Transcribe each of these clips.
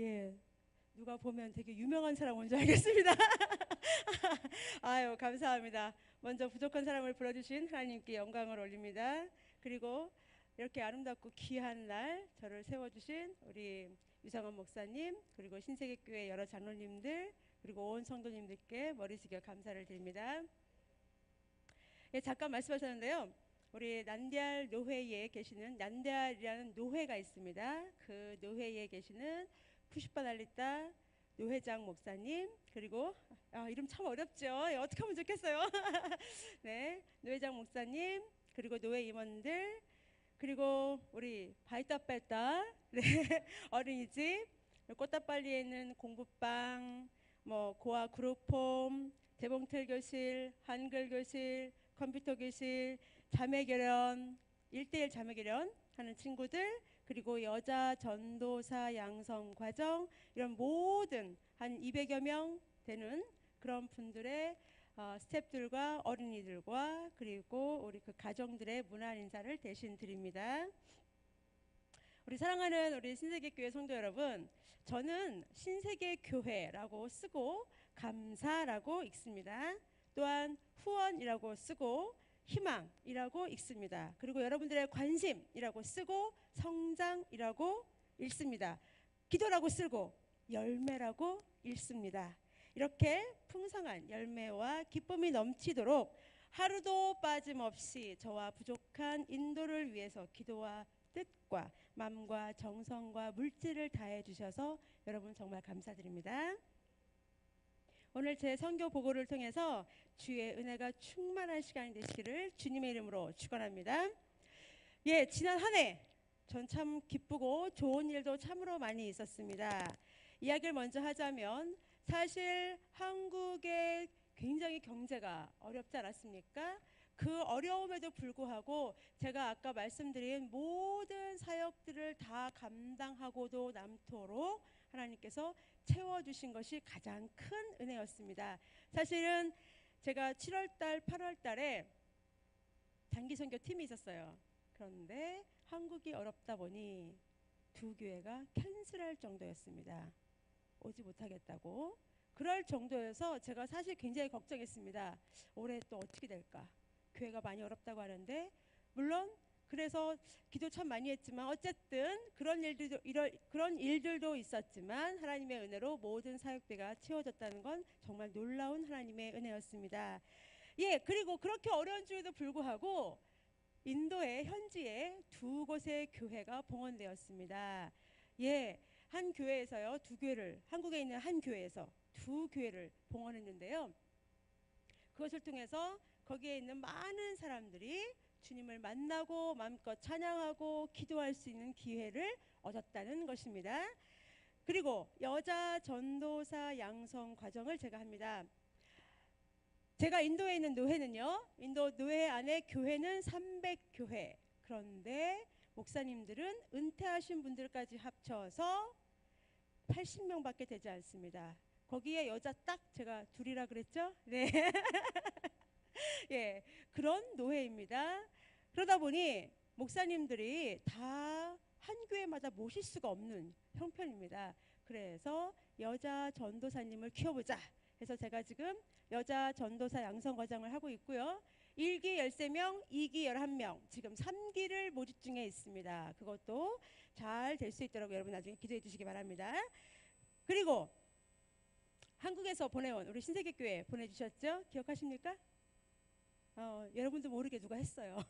예, 누가 보면 되게 유명한 사람 온 줄 알겠습니다. 아유, 감사합니다. 먼저 부족한 사람을 불러주신 하나님께 영광을 올립니다. 그리고 이렇게 아름답고 귀한 날 저를 세워주신 우리 유상원 목사님, 그리고 신세계교회 여러 장로님들, 그리고 온 성도님들께 머리 숙여 감사를 드립니다. 예, 잠깐 말씀하셨는데요. 우리 난디알 노회에 계시는 난디알이라는 노회가 있습니다. 그 노회에 계시는 푸시파달리타 노회장 목사님, 그리고 이름 참 어렵죠. 예, 어떻게 하면 좋겠어요. 네, 노회장 목사님, 그리고 노회 임원들, 그리고 우리 바이따뺄따 네, 어린이집, 꽃다발리에 있는 공부방, 뭐 고아 그룹홈, 재봉틀 교실, 한글 교실, 컴퓨터 교실, 자매 결연, 1대1 자매 결연 하는 친구들, 그리고 여자 전도사 양성 과정, 이런 모든 한 200여 명 되는 그런 분들의 스태프들과 어린이들과 그리고 우리 그 가정들의 문안 인사를 대신 드립니다. 우리 사랑하는 우리 신세계교회 성도 여러분, 저는 신세계교회라고 쓰고 감사라고 읽습니다. 또한 후원이라고 쓰고 희망이라고 읽습니다. 그리고 여러분들의 관심이라고 쓰고 성장이라고 읽습니다. 기도라고 쓰고 열매라고 읽습니다. 이렇게 풍성한 열매와 기쁨이 넘치도록 하루도 빠짐없이 저와 부족한 인도를 위해서 기도와 뜻과 마음과 정성과 물질을 다해 주셔서 여러분 정말 감사드립니다. 오늘 제 선교 보고를 통해서 주의 은혜가 충만한 시간이 되시기를 주님의 이름으로 축원합니다. 예, 지난 한 해 전 참 기쁘고 좋은 일도 참으로 많이 있었습니다. 이야기를 먼저 하자면 사실 한국의 굉장히 경제가 어렵지 않았습니까? 그 어려움에도 불구하고 제가 아까 말씀드린 모든 사역들을 다 감당하고도 남도록 하나님께서 채워주신 것이 가장 큰 은혜였습니다. 사실은 제가 7월달, 8월달에 단기선교 팀이 있었어요. 그런데 한국이 어렵다 보니 두 교회가 캔슬할 정도였습니다. 오지 못하겠다고. 그럴 정도여서 제가 사실 굉장히 걱정했습니다. 올해 또 어떻게 될까? 교회가 많이 어렵다고 하는데, 물론 그래서 기도 참 많이 했지만 어쨌든 그런 일들도 있었지만 하나님의 은혜로 모든 사역비가 채워졌다는 건 정말 놀라운 하나님의 은혜였습니다. 예, 그리고 그렇게 어려운 중에도 불구하고 인도의 현지에 두 곳의 교회가 봉헌되었습니다. 예, 한 교회에서요, 두 교회를, 한국에 있는 한 교회에서 두 교회를 봉헌했는데요. 그것을 통해서 거기에 있는 많은 사람들이 주님을 만나고 마음껏 찬양하고 기도할 수 있는 기회를 얻었다는 것입니다. 그리고 여자 전도사 양성 과정을 제가 합니다. 제가 인도에 있는 노회는요, 인도 노회 안에 교회는 300교회, 그런데 목사님들은 은퇴하신 분들까지 합쳐서 80명밖에 되지 않습니다. 거기에 여자 딱 제가 둘이라 그랬죠? 네. 예, 그런 노회입니다. 그러다 보니 목사님들이 다 한 교회마다 모실 수가 없는 형편입니다. 그래서 여자 전도사님을 키워보자 해서 제가 지금 여자 전도사 양성 과정을 하고 있고요. 1기 13명, 2기 11명, 지금 3기를 모집 중에 있습니다. 그것도 잘 될 수 있도록 여러분 나중에 기도해 주시기 바랍니다. 그리고 한국에서 보내온 우리 신세계교회 보내주셨죠? 기억하십니까? 여러분도 모르게 누가 했어요.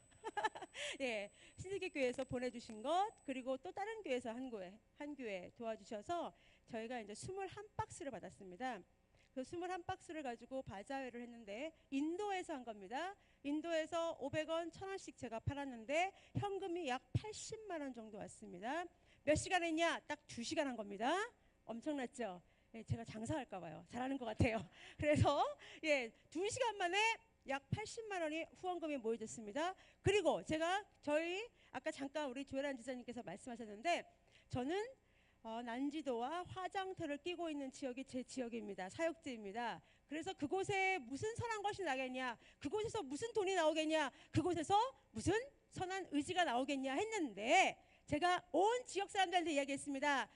예, 신세계교회에서 보내주신 것, 그리고 또 다른 교회에서 한 교회 도와주셔서 저희가 이제 21박스를 받았습니다. 그 21박스를 가지고 바자회를 했는데 인도에서 한 겁니다. 인도에서 500원, 1000원씩 제가 팔았는데 현금이 약 80만 원 정도 왔습니다. 몇 시간 했냐? 딱 2시간 한 겁니다. 엄청났죠? 예, 제가 장사할까 봐요. 잘하는 것 같아요. 그래서 예, 2시간 만에 약 80만 원이 후원금이 모여졌습니다. 그리고 제가 아까 잠깐 우리 조혜란 지사님께서 말씀하셨는데, 저는 난지도와 화장터를 끼고 있는 지역이 제 지역입니다. 사역지입니다. 그래서 그곳에 무슨 선한 것이 나겠냐, 그곳에서 무슨 돈이 나오겠냐, 그곳에서 무슨 선한 의지가 나오겠냐 했는데, 제가 온 지역 사람들한테 이야기했습니다.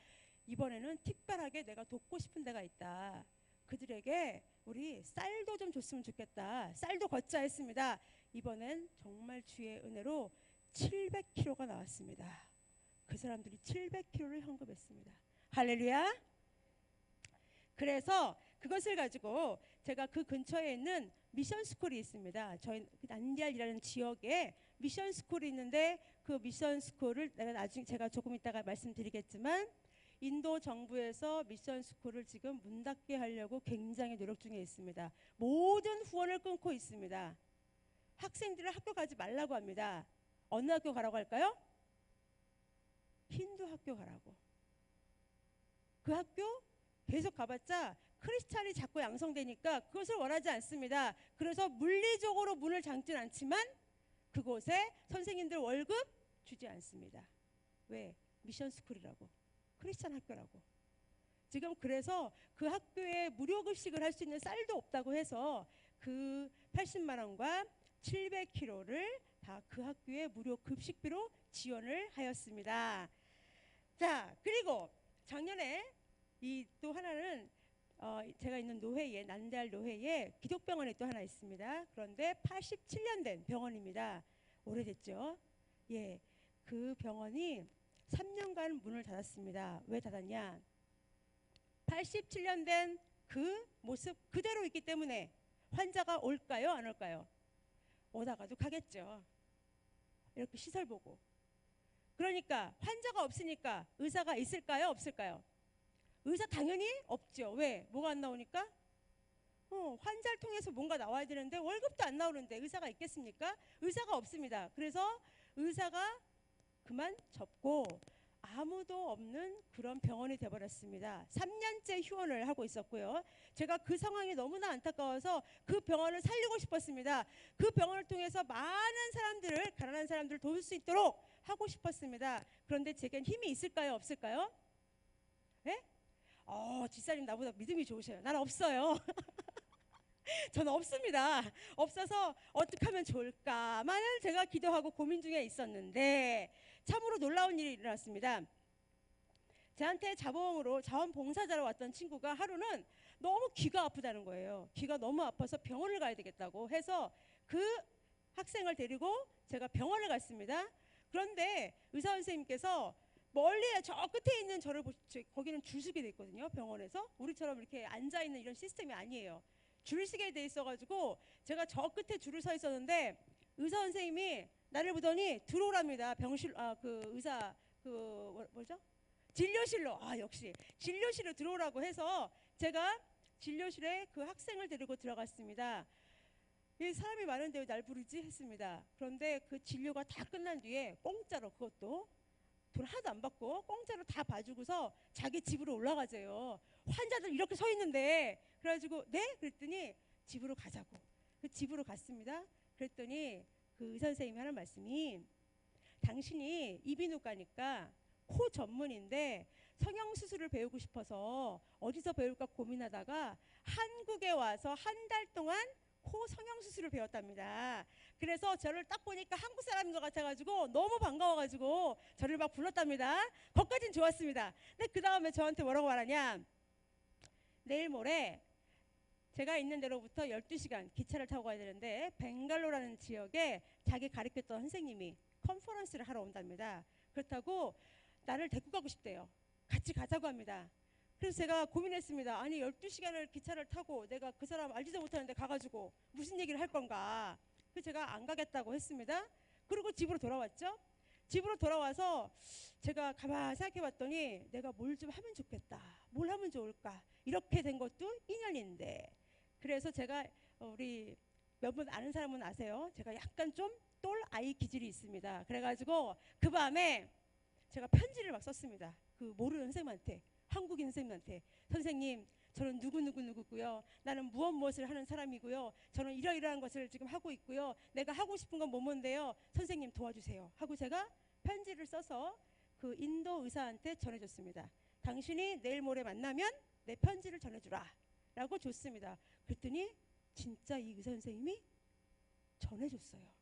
이번에는 특별하게 내가 돕고 싶은 데가 있다. 그들에게 우리 쌀도 좀 줬으면 좋겠다. 쌀도 걷자 했습니다. 이번엔 정말 주의 은혜로 700kg가 나왔습니다. 그 사람들이 700kg를 헌금했습니다. 할렐루야. 그래서 그것을 가지고 제가 그 근처에 있는 미션 스쿨이 있습니다. 저희 난디알이라는 지역에 미션 스쿨이 있는데 그 미션 스쿨을 내가 나중에 제가 조금 이따가 말씀드리겠지만 인도 정부에서 미션 스쿨을 지금 문 닫게 하려고 굉장히 노력 중에 있습니다. 모든 후원을 끊고 있습니다. 학생들을 학교 가지 말라고 합니다. 어느 학교 가라고 할까요? 힌두 학교 가라고. 그 학교 계속 가봤자 크리스찬이 자꾸 양성되니까 그것을 원하지 않습니다. 그래서 물리적으로 문을 잠진 않지만 그곳에 선생님들 월급 주지 않습니다. 왜? 미션 스쿨이라고. 크리스찬 학교라고. 지금 그래서 그 학교에 무료 급식을 할 수 있는 쌀도 없다고 해서 그 80만 원과 700kg를 다 그 학교에 무료 급식비로 지원을 하였습니다. 자, 그리고 작년에 이 또 하나는 제가 있는 노회에 난데알 노회에 기독병원이 또 하나 있습니다. 그런데 87년 된 병원입니다. 오래됐죠. 예, 그 병원이 3년간 문을 닫았습니다. 왜 닫았냐? 87년 된 그 모습 그대로 있기 때문에 환자가 올까요? 안 올까요? 오다가도 가겠죠. 이렇게 시설 보고. 그러니까 환자가 없으니까 의사가 있을까요? 없을까요? 의사 당연히 없죠. 왜? 뭐가 안 나오니까? 환자를 통해서 뭔가 나와야 되는데 월급도 안 나오는데 의사가 있겠습니까? 의사가 없습니다. 그래서 의사가 그만 접고 아무도 없는 그런 병원이 되어버렸습니다. 3년째 휴원을 하고 있었고요. 제가 그 상황이 너무나 안타까워서 그 병원을 살리고 싶었습니다. 그 병원을 통해서 많은 사람들을, 가난한 사람들을 도울 수 있도록 하고 싶었습니다. 그런데 제겐 힘이 있을까요? 없을까요? 예? 집사님 나보다 믿음이 좋으셔요. 난 없어요. 저는 없습니다. 없어서 어떻게 하면 좋을까만을 제가 기도하고 고민 중에 있었는데 참으로 놀라운 일이 일어났습니다. 저한테 자원봉사자로 왔던 친구가 하루는 너무 귀가 아프다는 거예요. 귀가 너무 아파서 병원을 가야 되겠다고 해서 그 학생을 데리고 제가 병원을 갔습니다. 그런데 의사 선생님께서 멀리 저 끝에 있는 저를 거기는 줄서게 돼 있거든요. 병원에서 우리처럼 이렇게 앉아 있는 이런 시스템이 아니에요. 줄 서게 돼 있어가지고 제가 저 끝에 줄을 서 있었는데 의사 선생님이 나를 보더니 들어오랍니다. 병실 그 의사 뭐죠? 진료실로. 역시 진료실로 들어오라고 해서 제가 진료실에 그 학생을 데리고 들어갔습니다. 이 사람이 많은데 왜 날 부르지 했습니다. 그런데 그 진료가 다 끝난 뒤에 공짜로 그것도 돈 하나도 안 받고 공짜로 다 봐주고서 자기 집으로 올라가재요. 환자들 이렇게 서 있는데. 그래가지고 네? 그랬더니 집으로 가자고. 그 집으로 갔습니다. 그랬더니 그 의사 선생님이 하는 말씀이 당신이 이비인후과니까 코 전문인데 성형수술을 배우고 싶어서 어디서 배울까 고민하다가 한국에 와서 한 달 동안 코 성형수술을 배웠답니다. 그래서 저를 딱 보니까 한국 사람인 것 같아가지고 너무 반가워가지고 저를 막 불렀답니다. 거기까지는 좋았습니다. 근데 그 다음에 저한테 뭐라고 말하냐? 내일 모레 제가 있는 데로부터 12시간 기차를 타고 가야 되는데 벵갈로라는 지역에 자기 가르쳤던 선생님이 컨퍼런스를 하러 온답니다. 그렇다고 나를 데리고 가고 싶대요. 같이 가자고 합니다. 그래서 제가 고민했습니다. 아니 12시간을 기차를 타고 내가 그 사람 알지도 못하는데 가가지고 무슨 얘기를 할 건가. 그래서 제가 안 가겠다고 했습니다. 그리고 집으로 돌아왔죠. 집으로 돌아와서 제가 가만히 생각해봤더니 내가 뭘 좀 하면 좋겠다. 뭘 하면 좋을까. 이렇게 된 것도 인연인데. 그래서 제가 우리 몇 분 아는 사람은 아세요. 제가 약간 좀 똘 아이 기질이 있습니다. 그래가지고 그 밤에 제가 편지를 막 썼습니다. 그 모르는 선생님한테, 한국인 선생님한테. 선생님, 저는 누구고요. 나는 무엇을 하는 사람이고요. 저는 이러이러한 것을 지금 하고 있고요. 내가 하고 싶은 건 뭐뭔데요. 선생님 도와주세요. 하고 제가 편지를 써서 그 인도 의사한테 전해줬습니다. 당신이 내일 모레 만나면 내 편지를 전해주라 라고 줬습니다. 그랬더니 진짜 이 의사 선생님이 전해줬어요.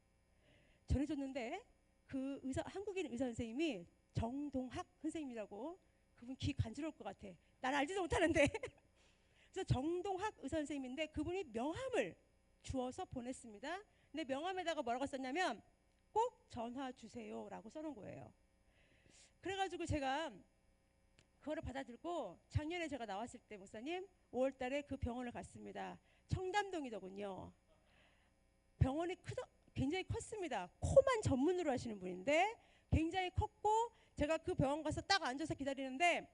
전해줬는데 그 한국인 의사 선생님이 정동학 선생님이라고 그분 귀 간지러울 것 같아. 난 알지도 못하는데. 그래서 정동학 의사 선생님인데 그분이 명함을 주어서 보냈습니다. 근데 명함에다가 뭐라고 썼냐면 꼭 전화 주세요라고 써놓은 거예요. 그래가지고 제가 그거를 받아들고 작년에 제가 나왔을 때 목사님 5월 달에 그 병원을 갔습니다. 청담동이더군요. 병원이 굉장히 컸습니다. 코만 전문으로 하시는 분인데 굉장히 컸고 제가 그 병원 가서 딱 앉아서 기다리는데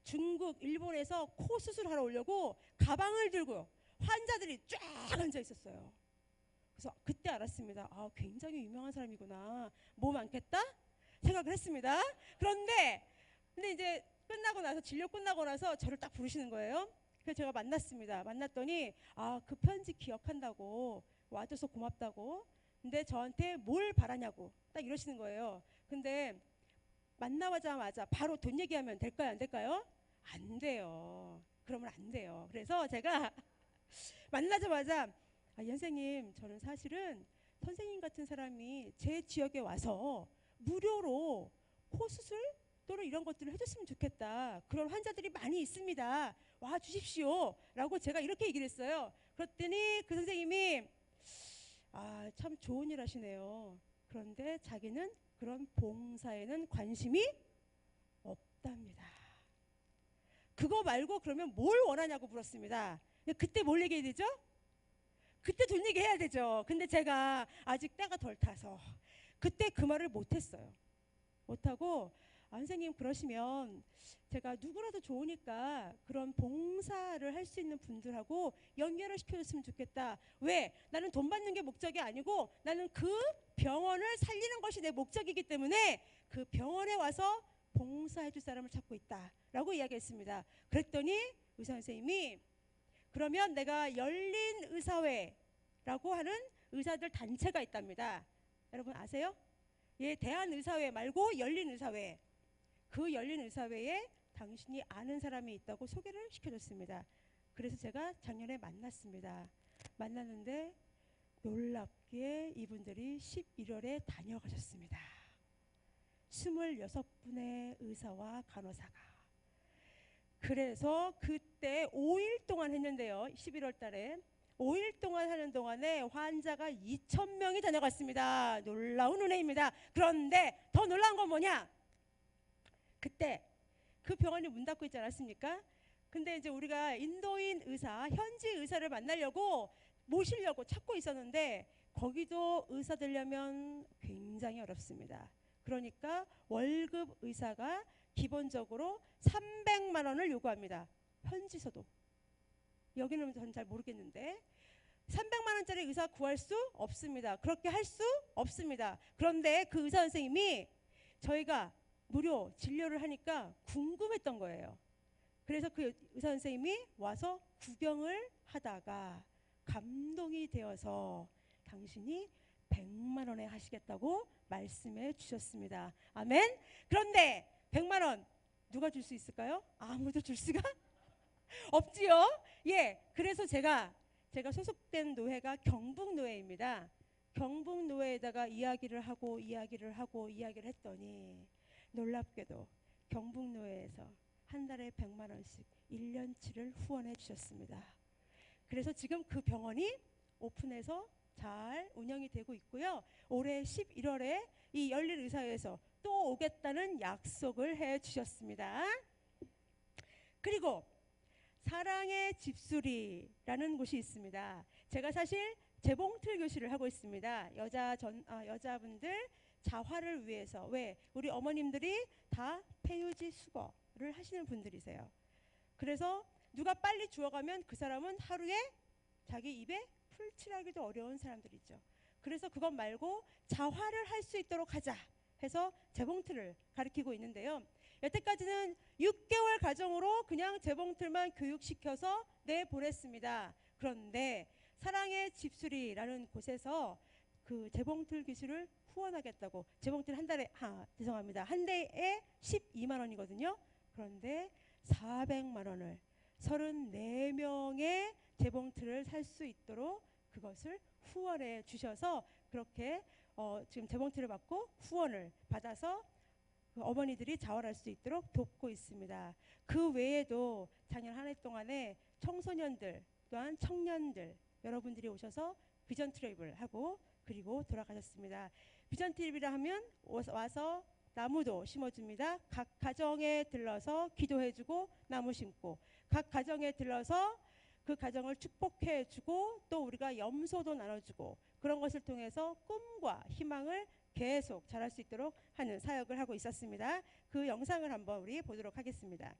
중국, 일본에서 코 수술하러 오려고 가방을 들고 환자들이 쫙 앉아 있었어요. 그래서 그때 알았습니다. 아, 굉장히 유명한 사람이구나. 뭐 많겠다? 생각을 했습니다. 근데 이제 끝나고 나서 진료 끝나고 나서 저를 딱 부르시는 거예요. 그래서 제가 만났습니다. 만났더니 아, 그 편지 기억한다고 와줘서 고맙다고. 근데 저한테 뭘 바라냐고 딱 이러시는 거예요. 근데 만나자마자 바로 돈 얘기하면 될까요? 안 될까요? 안 돼요. 그러면 안 돼요. 그래서 제가 만나자마자 아, 선생님, 저는 사실은 선생님 같은 사람이 제 지역에 와서 무료로 코 수술 또는 이런 것들을 해줬으면 좋겠다. 그런 환자들이 많이 있습니다. 와 주십시오. 라고 제가 이렇게 얘기를 했어요. 그랬더니 그 선생님이 아, 참 좋은 일 하시네요. 그런데 자기는 그런 봉사에는 관심이 없답니다. 그거 말고 그러면 뭘 원하냐고 물었습니다. 그때 뭘 얘기해야 되죠? 그때 돈 얘기해야 되죠. 근데 제가 아직 때가 덜 타서 그때 그 말을 못했어요. 못하고 아, 선생님 그러시면 제가 누구라도 좋으니까 그런 봉사를 할 수 있는 분들하고 연결을 시켜줬으면 좋겠다. 왜? 나는 돈 받는 게 목적이 아니고 나는 그 병원을 살리는 것이 내 목적이기 때문에 그 병원에 와서 봉사해 줄 사람을 찾고 있다 라고 이야기했습니다. 그랬더니 의사 선생님이 그러면 내가 열린의사회라고 하는 의사들 단체가 있답니다. 여러분 아세요? 예, 대한의사회 말고 열린의사회. 그 열린의사회에 당신이 아는 사람이 있다고 소개를 시켜줬습니다. 그래서 제가 작년에 만났습니다. 만났는데 놀랍게 이분들이 11월에 다녀가셨습니다. 26분의 의사와 간호사가. 그래서 그때 5일 동안 했는데요. 11월 달에 5일 동안 하는 동안에 환자가 2,000명이 다녀갔습니다. 놀라운 은혜입니다. 그런데 더 놀라운 건 뭐냐? 그때 그 병원이 문 닫고 있지 않았습니까? 근데 이제 우리가 인도인 의사, 현지 의사를 만나려고 모시려고 찾고 있었는데 거기도 의사 되려면 굉장히 어렵습니다. 그러니까 월급 의사가 기본적으로 300만 원을 요구합니다. 현지서도. 여기는 저는 잘 모르겠는데 300만 원짜리 의사 구할 수 없습니다. 그렇게 할 수 없습니다. 그런데 그 의사 선생님이 저희가 무료 진료를 하니까 궁금했던 거예요. 그래서 그 의사 선생님이 와서 구경을 하다가 감동이 되어서 당신이 100만 원에 하시겠다고 말씀해 주셨습니다. 아멘. 그런데 100만 원 누가 줄 수 있을까요? 아무도 줄 수가 없지요. 예, 그래서 제가 소속된 노회가 경북노회입니다. 경북노회에다가 이야기를 하고 했더니 놀랍게도 경북노회에서 한 달에 100만 원씩 1년치를 후원해 주셨습니다. 그래서 지금 그 병원이 오픈해서 잘 운영이 되고 있고요. 올해 11월에 이 열린의사회에서 또 오겠다는 약속을 해 주셨습니다. 그리고 사랑의 집수리라는 곳이 있습니다. 제가 사실 재봉틀 교실을 하고 있습니다. 여자분들 자활을 위해서. 왜? 우리 어머님들이 다 폐유지 수거를 하시는 분들이세요. 그래서 누가 빨리 죽어가면 그 사람은 하루에 자기 입에 풀칠하기도 어려운 사람들이죠. 그래서 그것 말고 자활을 할 수 있도록 하자 해서 재봉틀을 가르치고 있는데요. 여태까지는 6개월 과정으로 그냥 재봉틀만 교육시켜서 내보냈습니다. 그런데 사랑의 집수리라는 곳에서 그 재봉틀 기술을 후원하겠다고. 재봉틀 한 달에 한 대에 12만 원이거든요. 그런데 400만 원을 34명의 재봉틀을 살 수 있도록 그것을 후원해 주셔서 그렇게 지금 재봉틀을 받고 후원을 받아서 그 어머니들이 자활할 수 있도록 돕고 있습니다. 그 외에도 작년 한 해 동안에 청소년들 또한 청년들 여러분들이 오셔서 비전 트립을 하고 그리고 돌아가셨습니다. 비전 트립이라 하면 와서 나무도 심어줍니다. 각 가정에 들러서 기도해주고 나무 심고, 각 가정에 들러서 그 가정을 축복해주고 또 우리가 염소도 나눠주고, 그런 것을 통해서 꿈과 희망을 계속 잘할 수 있도록 하는 사역을 하고 있었습니다. 그 영상을 한번 우리 보도록 하겠습니다.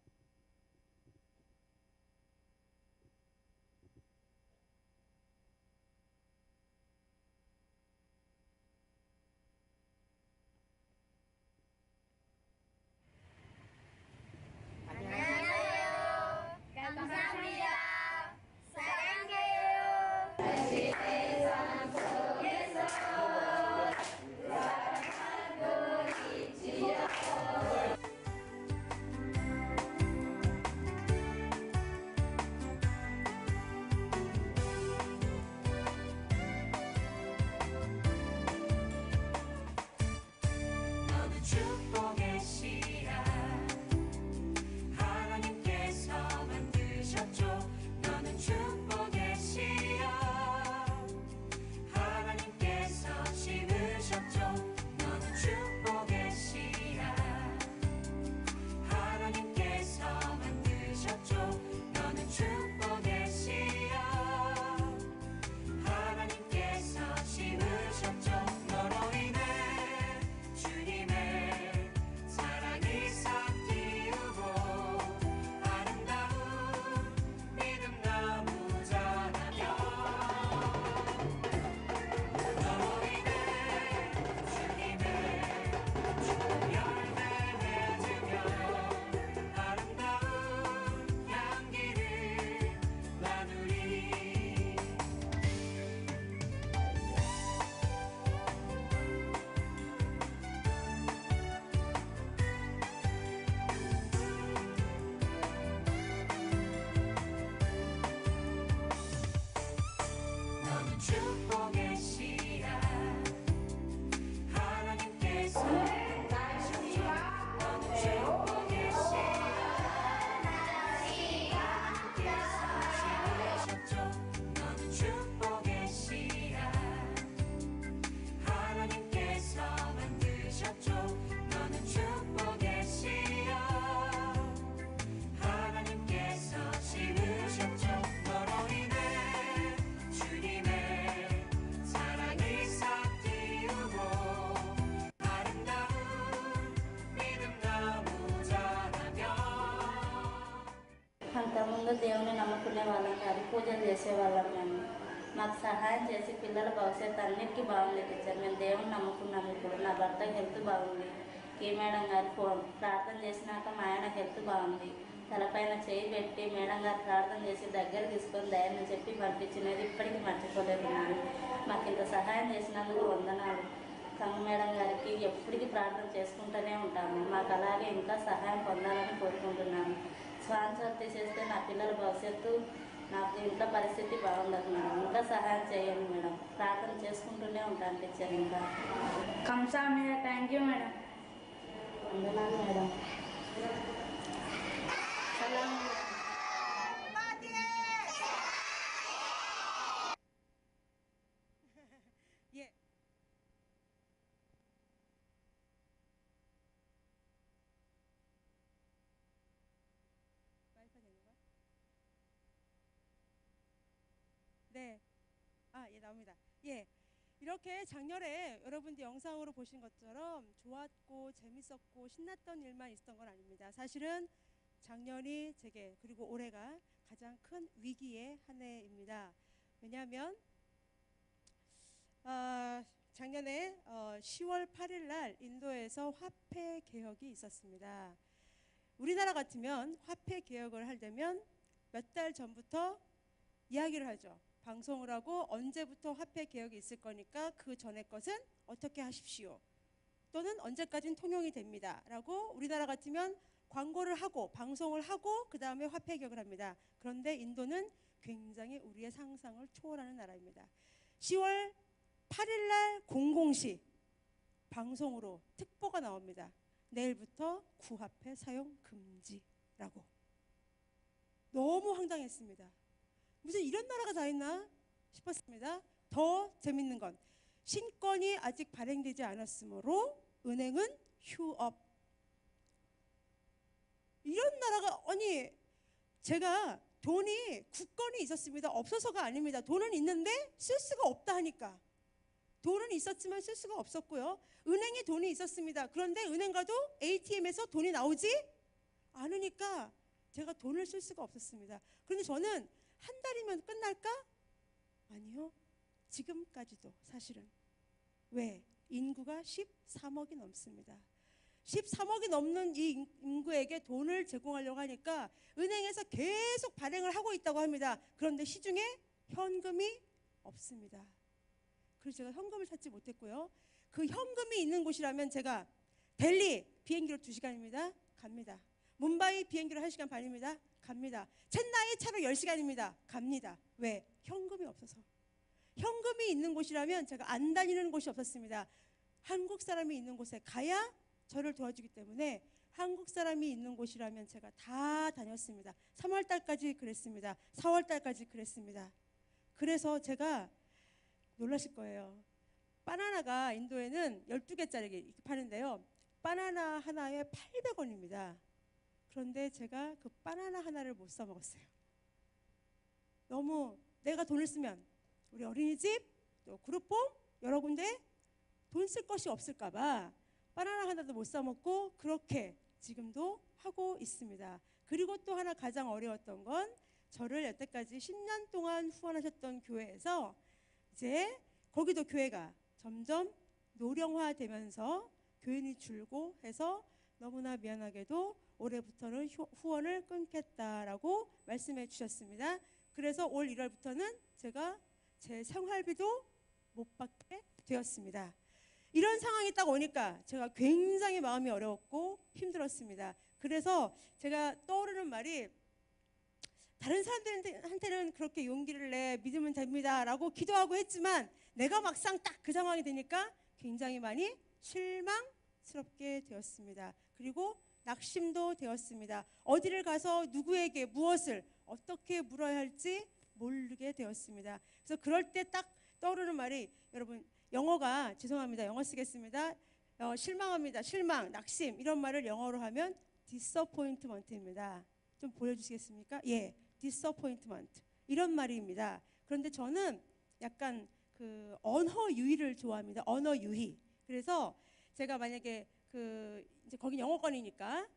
అంతకుముందు దేవుని నమ్ముకునే వాళ్ళం కాదు, పూజలు చేసేవాళ్ళం మేము. మాకు సహాయం చేసి పిల్లల భవిష్యత్తు అన్నిటికీ బాగుంది టీచర్. మేము దేవుని నమ్ముకున్నాము. ఇప్పుడు నా భర్త హెల్త్ బాగుంది. కే మేడం గారు ప్రార్థన చేసినాక మా ఆయన హెల్త్ బాగుంది. తలపైన చేయి పెట్టి మేడం గారు ప్రార్థన చేసి దగ్గర తీసుకొని ధైర్యం చెప్పి పంపించినది ఇప్పటికీ మర్చిపోలేదు. మాకు ఇంత సహాయం చేసినందుకు వందనాలు. సంఘ మేడం గారికి ఎప్పటికీ ప్రార్థన చేసుకుంటూనే ఉంటాము. మాకు అలాగే ఇంకా సహాయం పొందాలని కోరుకుంటున్నాను. స్పాన్సర్ చేస్తే నా పిల్లల భవిష్యత్తు, నాకు ఇంట్లో పరిస్థితి బాగుండదు మేడం. ఇంకా సహాయం చేయండి మేడం. ప్రార్థన చేసుకుంటూనే ఉంటాను టీచర్. ఇంకా కంసా మీద థ్యాంక్ యూ మేడం. వందనాలు మేడం. 예. 와이파이 되는 거야? 네. 아, 예, 나옵니다. 예. 이렇게 작년에 여러분들 영상으로 보신 것처럼 좋았고 재밌었고 신났던 일만 있었던 건 아닙니다. 사실은 작년이 제게 그리고 올해가 가장 큰 위기의 한 해입니다. 왜냐하면 작년에 10월 8일 날 인도에서 화폐 개혁이 있었습니다. 우리나라 같으면 화폐 개혁을 하려면 몇 달 전부터 이야기를 하죠. 방송을 하고 언제부터 화폐 개혁이 있을 거니까 그 전에 것은 어떻게 하십시오. 또는 언제까지는 통용이 됩니다. 라고 우리나라 같으면 광고를 하고 방송을 하고 그 다음에 화폐 개혁을 합니다. 그런데 인도는 굉장히 우리의 상상을 초월하는 나라입니다. 10월 8일 날 00시 방송으로 특보가 나옵니다. 내일부터 구화폐 사용 금지라고. 너무 황당했습니다. 무슨 이런 나라가 다 있나 싶었습니다. 더 재밌는 건 신권이 아직 발행되지 않았으므로 은행은 휴업. 이런 나라가, 아니 제가 돈이 국권이 있었습니다. 없어서가 아닙니다. 돈은 있는데 쓸 수가 없다 하니까. 돈은 있었지만 쓸 수가 없었고요. 은행에 돈이 있었습니다. 그런데 은행 가도 ATM에서 돈이 나오지 않으니까 제가 돈을 쓸 수가 없었습니다. 그런데 저는 한 달이면 끝날까? 아니요. 지금까지도 사실은. 왜? 인구가 13억이 넘습니다. 13억이 넘는 이 인구에게 돈을 제공하려고 하니까 은행에서 계속 발행을 하고 있다고 합니다. 그런데 시중에 현금이 없습니다. 그래서 제가 현금을 찾지 못했고요. 그 현금이 있는 곳이라면 제가 델리 비행기로 2시간입니다. 갑니다. 뭄바이 비행기로 1시간 반입니다. 갑니다. 첸나이 차로 10시간입니다. 갑니다. 왜? 현금이 없어서. 현금이 있는 곳이라면 제가 안 다니는 곳이 없었습니다. 한국 사람이 있는 곳에 가야 저를 도와주기 때문에 한국 사람이 있는 곳이라면 제가 다 다녔습니다. 3월 달까지 그랬습니다. 4월 달까지 그랬습니다. 그래서 제가 놀라실 거예요. 바나나가 인도에는 12개짜리 이렇게 파는데요. 바나나 하나에 800원입니다. 그런데 제가 그 바나나 하나를 못 사 먹었어요. 너무 내가 돈을 쓰면 우리 어린이집, 또 그룹홈 여러 군데 돈 쓸 것이 없을까 봐 바나나 하나도 못 사 먹고 그렇게 지금도 하고 있습니다. 그리고 또 하나 가장 어려웠던 건 저를 여태까지 10년 동안 후원하셨던 교회에서 이제 거기도 교회가 점점 노령화되면서 교인이 줄고 해서 너무나 미안하게도 올해부터는 후원을 끊겠다라고 말씀해 주셨습니다. 그래서 올 1월부터는 제가 제 생활비도 못 받게 되었습니다. 이런 상황이 딱 오니까 제가 굉장히 마음이 어려웠고 힘들었습니다. 그래서 제가 떠오르는 말이 다른 사람들한테는 그렇게 용기를 내 믿으면 됩니다 라고 기도하고 했지만 내가 막상 딱 그 상황이 되니까 굉장히 많이 실망스럽게 되었습니다. 그리고 낙심도 되었습니다. 어디를 가서 누구에게 무엇을 어떻게 물어야 할지 모르게 되었습니다. 그래서 그럴 때 딱 떠오르는 말이, 여러분 영어가, 죄송합니다, 영어 쓰겠습니다. 실망합니다. 실망, 낙심 이런 말을 영어로 하면 disappointment입니다. 좀 보여주시겠습니까? 예, disappointment 이런 말입니다. 그런데 저는 약간 그 언어 유희를 좋아합니다. 언어 유희. 그래서 제가 만약에 이제 거긴 영어권이니까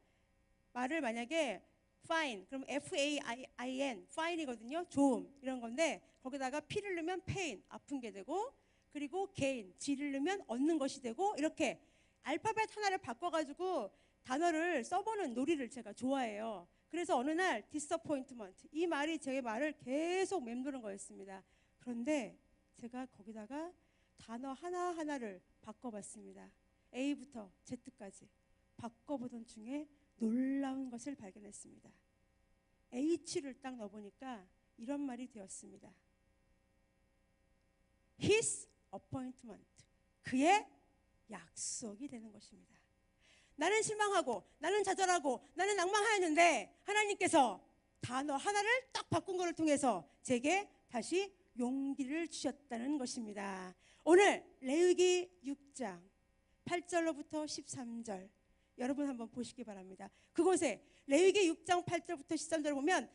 말을 만약에 fine 그럼 F-A-I-N fine이거든요. 좋음 이런 건데 거기다가 P를 넣으면 pain 아픈 게 되고, 그리고 gain G를 넣으면 얻는 것이 되고, 이렇게 알파벳 하나를 바꿔가지고 단어를 써보는 놀이를 제가 좋아해요. 그래서 어느 날 disappointment 이 말이 제 말을 계속 맴도는 거였습니다. 그런데 제가 거기다가 단어 하나하나를 바꿔봤습니다. A부터 Z까지 바꿔보던 중에 놀라운 것을 발견했습니다. H를 딱 넣어보니까 이런 말이 되었습니다. His appointment 그의 약속이 되는 것입니다. 나는 실망하고 나는 좌절하고 나는 낭망하였는데 하나님께서 단어 하나를 딱 바꾼 것을 통해서 제게 다시 용기를 주셨다는 것입니다. 오늘 레위기 6장 8절로부터 13절 여러분 한번 보시기 바랍니다. 그곳에 레위기 6장 8절부터 13절을 보면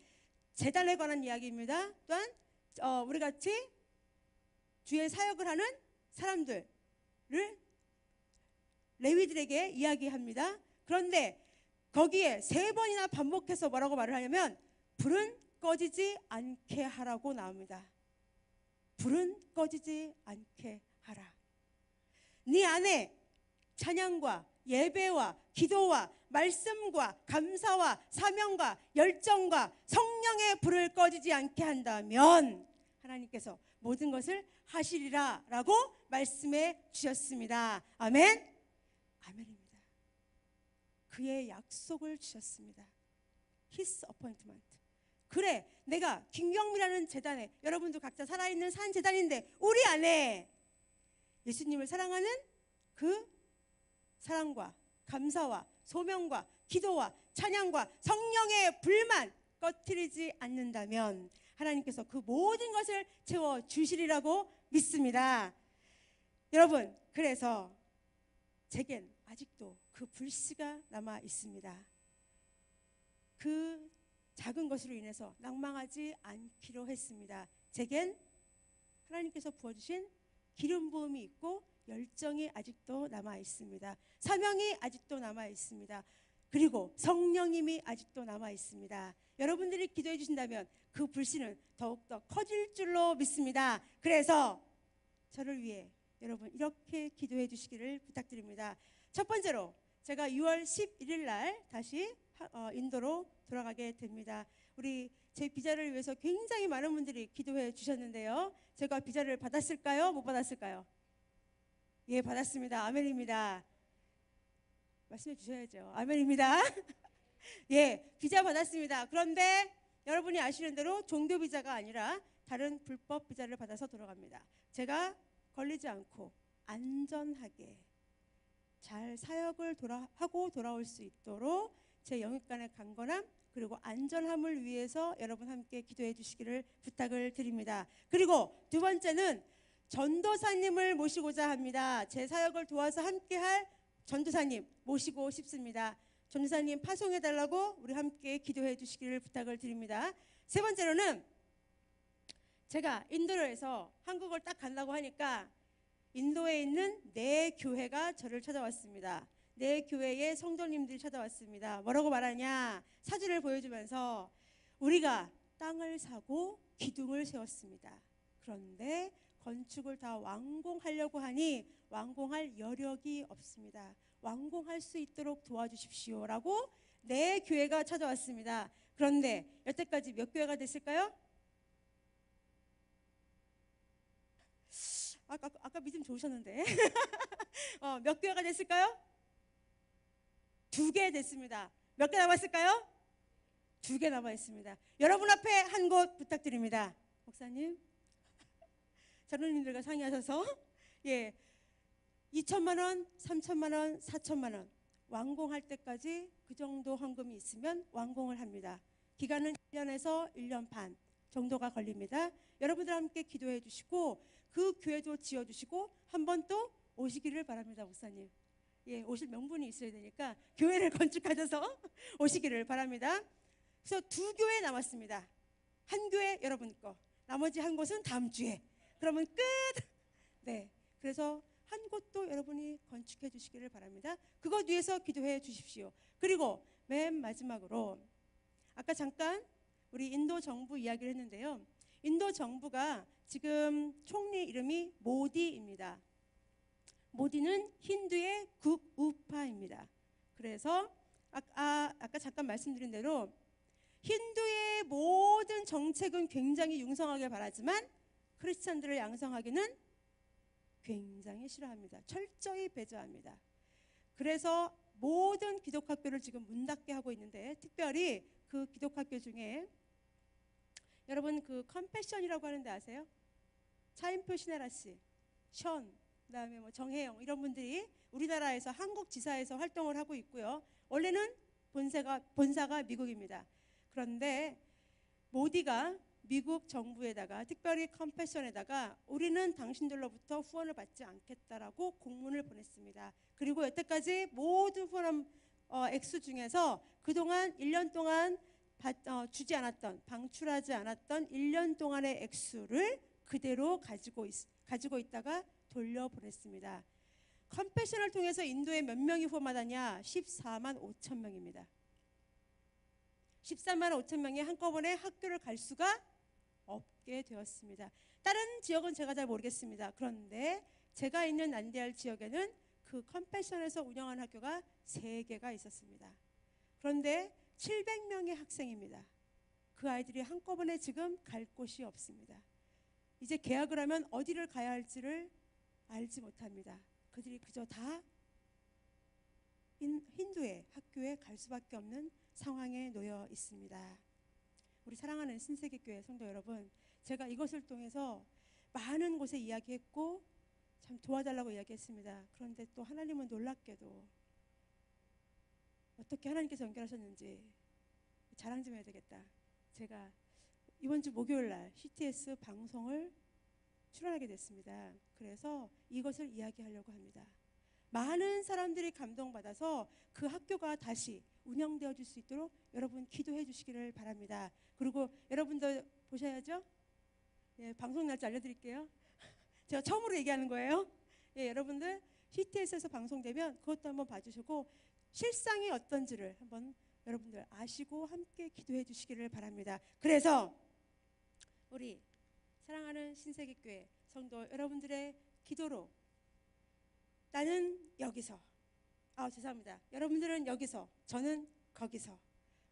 제단에 관한 이야기입니다. 또한 우리 같이 주의 사역을 하는 사람들을 레위들에게 이야기합니다. 그런데 거기에 3번이나 반복해서 뭐라고 말을 하냐면 불은 꺼지지 않게 하라고 나옵니다. 불은 꺼지지 않게 하라. 네 안에 찬양과 예배와 기도와 말씀과 감사와 사명과 열정과 성령의 불을 꺼지지 않게 한다면 하나님께서 모든 것을 하시리라 라고 말씀해 주셨습니다. 아멘. 아멘입니다. 그의 약속을 주셨습니다. His appointment. 그래, 내가 김경미라는 재단에, 여러분도 각자 살아있는 산 재단인데 우리 안에 예수님을 사랑하는 그 사랑과 감사와 소명과 기도와 찬양과 성령의 불만 꺼트리지 않는다면 하나님께서 그 모든 것을 채워주시리라고 믿습니다. 여러분, 그래서 제겐 아직도 그 불씨가 남아 있습니다. 그 작은 것으로 인해서 낭망하지 않기로 했습니다. 제겐 하나님께서 부어주신 기름 부음이 있고 열정이 아직도 남아 있습니다. 사명이 아직도 남아 있습니다. 그리고 성령님이 아직도 남아 있습니다. 여러분들이 기도해 주신다면 그 불씨는 더욱더 커질 줄로 믿습니다. 그래서 저를 위해 여러분 이렇게 기도해 주시기를 부탁드립니다. 첫 번째로 제가 6월 11일 날 다시 인도로 돌아가게 됩니다. 우리 제 비자를 위해서 굉장히 많은 분들이 기도해 주셨는데요. 제가 비자를 받았을까요? 못 받았을까요? 예, 받았습니다. 아멘입니다. 말씀해 주셔야죠. 아멘입니다. 예, 비자 받았습니다. 그런데 여러분이 아시는 대로 종교 비자가 아니라 다른 불법 비자를 받아서 돌아갑니다. 제가 걸리지 않고 안전하게 잘 사역을 하고 돌아올 수 있도록 제 영육간의 강건함 그리고 안전함을 위해서 여러분 함께 기도해 주시기를 부탁을 드립니다. 그리고 두 번째는 전도사님을 모시고자 합니다. 제 사역을 도와서 함께할 전도사님 모시고 싶습니다. 전도사님 파송해달라고 우리 함께 기도해 주시기를 부탁을 드립니다. 세 번째로는 제가 인도에서 한국을 딱 간다고 하니까 인도에 있는 네 교회가 저를 찾아왔습니다. 네 교회의 성도님들이 찾아왔습니다. 뭐라고 말하냐? 사진을 보여주면서 우리가 땅을 사고 기둥을 세웠습니다. 그런데 건축을 다 완공하려고 하니 완공할 여력이 없습니다. 완공할 수 있도록 도와주십시오라고 네 교회가 찾아왔습니다. 그런데 여태까지 몇 교회가 됐을까요? 아까 믿음 좋으셨는데 몇 교회가 됐을까요? 2개 됐습니다. 몇 개 남았을까요? 2개 남아 있습니다. 여러분 앞에 한 곳 부탁드립니다. 목사님, 자로님들과 상의하셔서 2천만 원, 3천만 원, 4천만 원 완공할 때까지 그 정도 헌금이 있으면 완공을 합니다. 기간은 1년에서 1년 반 정도가 걸립니다. 여러분들 함께 기도해 주시고 그 교회도 지어주시고 한 번 또 오시기를 바랍니다. 목사님, 오실 명분이 있어야 되니까 교회를 건축하셔서 오시기를 바랍니다. 그래서 2교회 남았습니다. 한 교회 여러분 거, 나머지 한 곳은 다음 주에. 그러면 끝. 네, 그래서 한 곳도 여러분이 건축해 주시기를 바랍니다. 그것 위해서 기도해 주십시오. 그리고 맨 마지막으로 아까 잠깐 우리 인도 정부 이야기를 했는데요. 인도 정부가 지금 총리 이름이 모디입니다. 모디는 힌두의 극우파입니다. 그래서 아까 잠깐 말씀드린 대로 힌두의 모든 정책은 굉장히 융성하게 바라지만 크리스찬들을 양성하기는 굉장히 싫어합니다. 철저히 배제합니다. 그래서 모든 기독학교를 지금 문 닫게 하고 있는데 특별히 그 기독학교 중에 여러분 그 컴패션이라고 하는데 아세요? 차인표 신혜라 씨, 션, 그다음에 뭐 정혜영 이런 분들이 우리나라에서 한국 지사에서 활동을 하고 있고요. 원래는 본사가 미국입니다. 그런데 모디가 미국 정부에다가 특별히 컴패션에다가 우리는 당신들로부터 후원을 받지 않겠다라고 공문을 보냈습니다. 그리고 여태까지 모든 후원 액수 중에서 그동안 1년 동안 주지 않았던, 방출하지 않았던 1년 동안의 액수를 그대로 가지고 있다가 돌려보냈습니다. 컴패션을 통해서 인도에 몇 명이 후원받았냐? 14만 5천 명입니다. 14만 5천 명이 한꺼번에 학교를 갈 수가 없게 되었습니다. 다른 지역은 제가 잘 모르겠습니다. 그런데 제가 있는 난디알 지역에는 그 컴패션에서 운영한 학교가 3개가 있었습니다. 그런데 700명의 학생입니다. 그 아이들이 한꺼번에 지금 갈 곳이 없습니다. 이제 개학을 하면 어디를 가야 할지를 알지 못합니다. 그들이 그저 다 힌두의 학교에 갈 수밖에 없는 상황에 놓여 있습니다. 우리 사랑하는 신세계교회 성도 여러분, 제가 이것을 통해서 많은 곳에 이야기했고 참 도와달라고 이야기했습니다. 그런데 또 하나님은 놀랍게도 어떻게 하나님께서 연결하셨는지 자랑 좀 해야 되겠다. 제가 이번 주 목요일 날 CTS 방송을 출연하게 됐습니다. 그래서 이것을 이야기하려고 합니다. 많은 사람들이 감동받아서 그 학교가 다시 운영되어질 수 있도록 여러분 기도해 주시기를 바랍니다. 그리고 여러분도 보셔야죠. 예, 방송 날짜 알려드릴게요. 제가 처음으로 얘기하는 거예요. 예, 여러분들 CTS에서 방송되면 그것도 한번 봐주시고 실상이 어떤지를 한번 여러분들 아시고 함께 기도해 주시기를 바랍니다. 그래서 우리 사랑하는 신세계교회 성도 여러분들의 기도로 나는 여기서, 죄송합니다. 여러분들은 여기서, 저는 거기서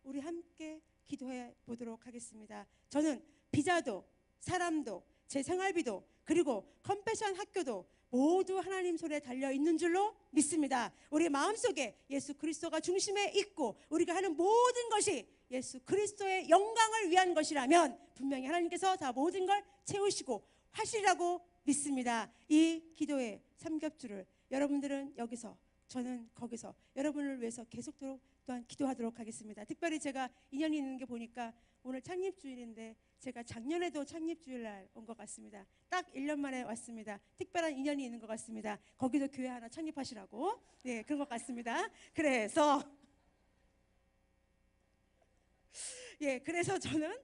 우리 함께 기도해 보도록 하겠습니다. 저는 비자도 사람도 제 생활비도 그리고 컴패션 학교도 모두 하나님 손에 달려 있는 줄로 믿습니다. 우리 마음속에 예수 그리스도가 중심에 있고 우리가 하는 모든 것이 예수 그리스도의 영광을 위한 것이라면 분명히 하나님께서 다 모든 걸 채우시고 하시라고 믿습니다. 이 기도의 삼겹줄을 여러분들은 여기서, 저는 거기서 여러분을 위해서 계속토록 또한 기도하도록 하겠습니다. 특별히 제가 인연이 있는 게 보니까 오늘 창립주일인데 제가 작년에도 창립주일날 온 것 같습니다. 딱 1년 만에 왔습니다. 특별한 인연이 있는 것 같습니다. 거기도 교회 하나 창립하시라고, 네, 그런 것 같습니다. 그래서 저는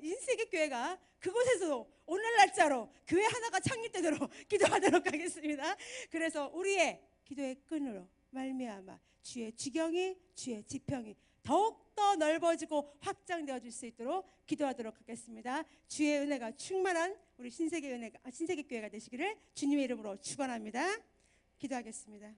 인세계교회가 그곳에서도 오늘 날짜로 교회 하나가 창립되도록 기도하도록 하겠습니다. 그래서 우리의 기도의 끈으로 말미암아 주의 지경이, 주의 지평이 더욱더 넓어지고 확장되어질 수 있도록 기도하도록 하겠습니다. 주의 은혜가 충만한 우리 신세계교회가 되시기를 주님의 이름으로 축원합니다. 기도하겠습니다.